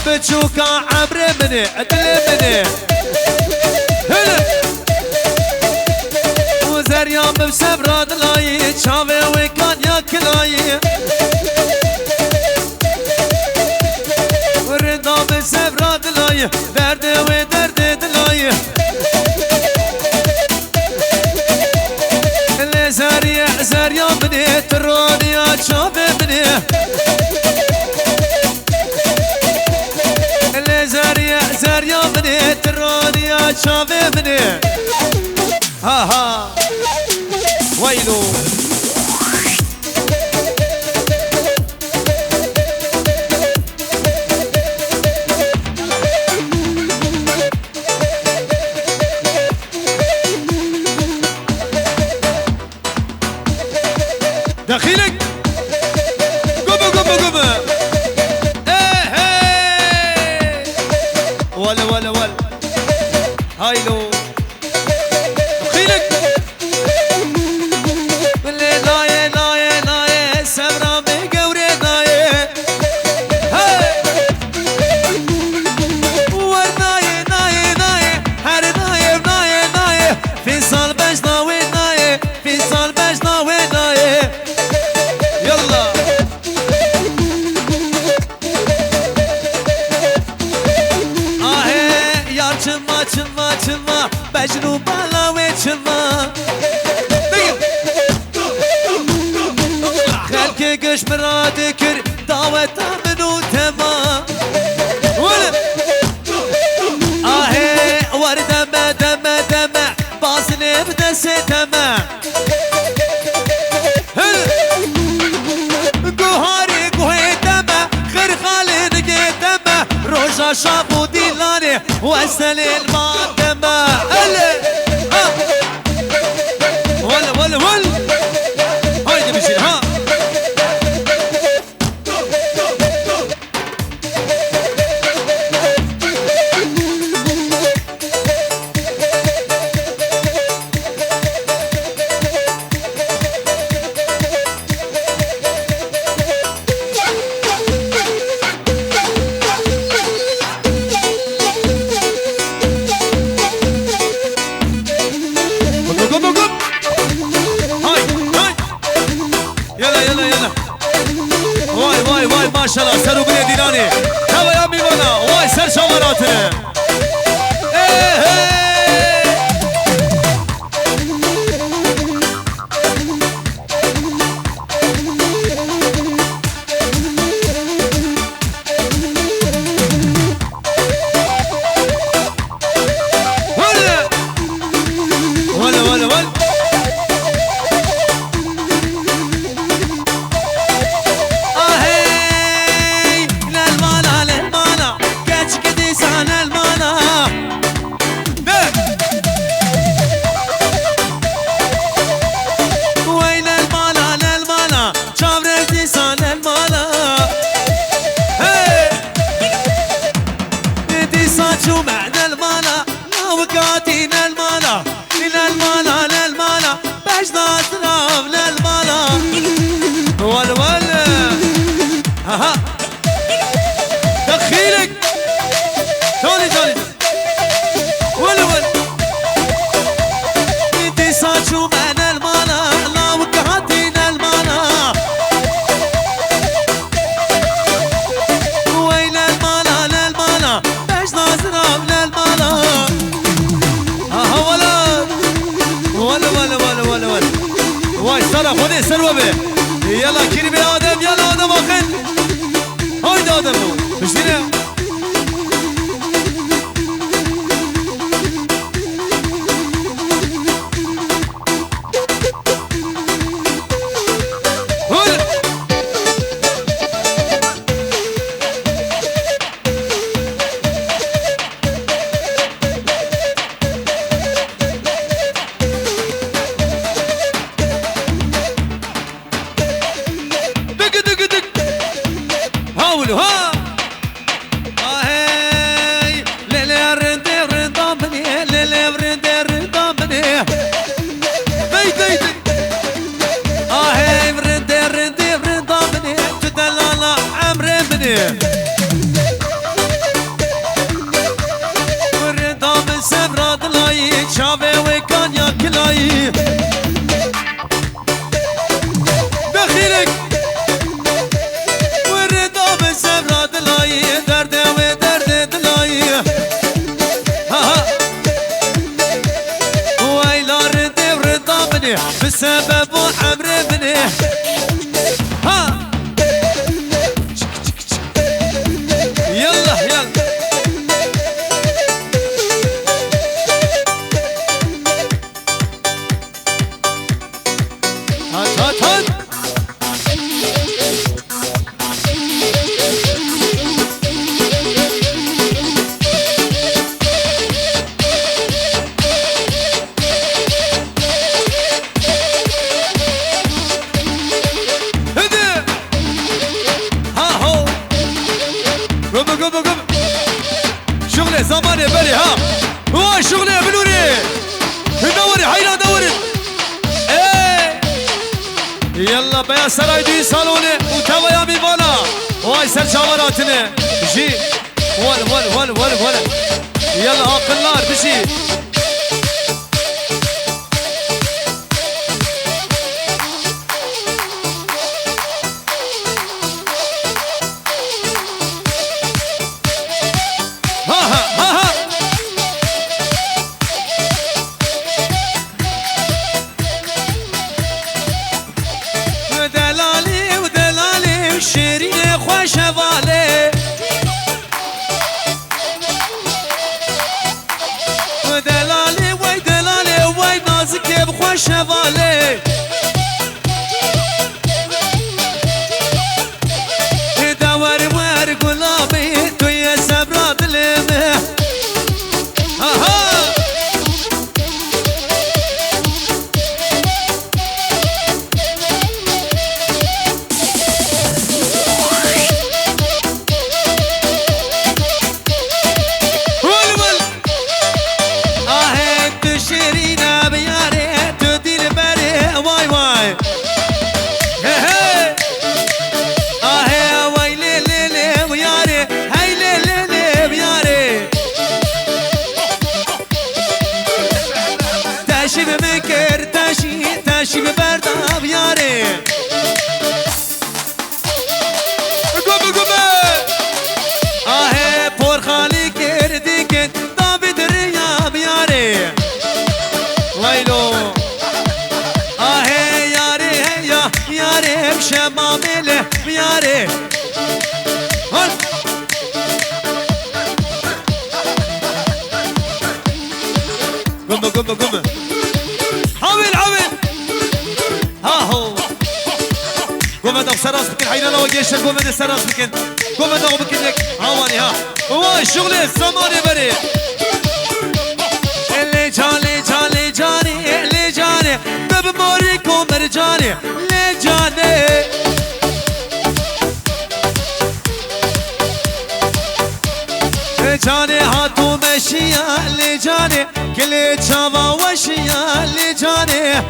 بتشوكا عبر مني ادلي مني هلا وزريان بسبرا دلاي شافي وكان ياكلاي وردا بسبرا دلاي درد ودرد دلاي اللي زريان بني تروني شافي بني زريا بني تروني يا شافي بني ها ها ويلو دخيلك قوم ولا هايلو دخيلك باللي لاي سمرا بقوري لاي هاي ورناي هر ناي في صال باش ناوي ناي في صال باش ناوي ناي يلا çılma Becnu bala ve çılma Halke göç meradı kır Davet aminu tema Ahe var deme Bazını bdese deme Guhari guhe deme Kırhalin gideme Roja şabu dilani Vesel ilman ولا هايدي بيصير ها واي ما شاء الله سروا بني ديناني هوا يا ميمانا واي سر شمراتنا ولا دخيلك تولي ولا انتي صاحو معنا المانا لا وقعتينا المانا وين المانا باش نازرة من المانا ولا واي صرا خذي سروة به يلا كريم يا آدم يلا آدم أخن هايد آدم مش دينا ها هاي ليلي رندا مني ليلي رندا مني بيتي هاي رندا مني تدلل عمري مني السبب وعمر منه ها يلا يلا هات هات هات شغلي زماني بالي ها هو شغلي بنوري دوري حيلا دوري ايه يلا بيا سرايدي صالوني وتوا يا ميفانا واي سر شاوراتنا جي ولا يلا اقل نار بشي شوالي ودلالي وي دلالي وي نازك بخوا شوالي دور ور قلابي تو يا سبرات لمه ها تاشي ببرداب ياري قوم آهي بور خالي كرديكن دابد رياب ياري ويلو آهي ياري هيا ياري بشمامله ياري قوم قوم هذا بسراس بكن حين لو جيش قوم هذا سراس بكن قوم هذا بكن لك هواني ها هو الشغل الزماني بري اللي جاني بموريكم مرجاني اللي جاني هاتو مشيا اللي جاني كل شافا وشيا اللي جاني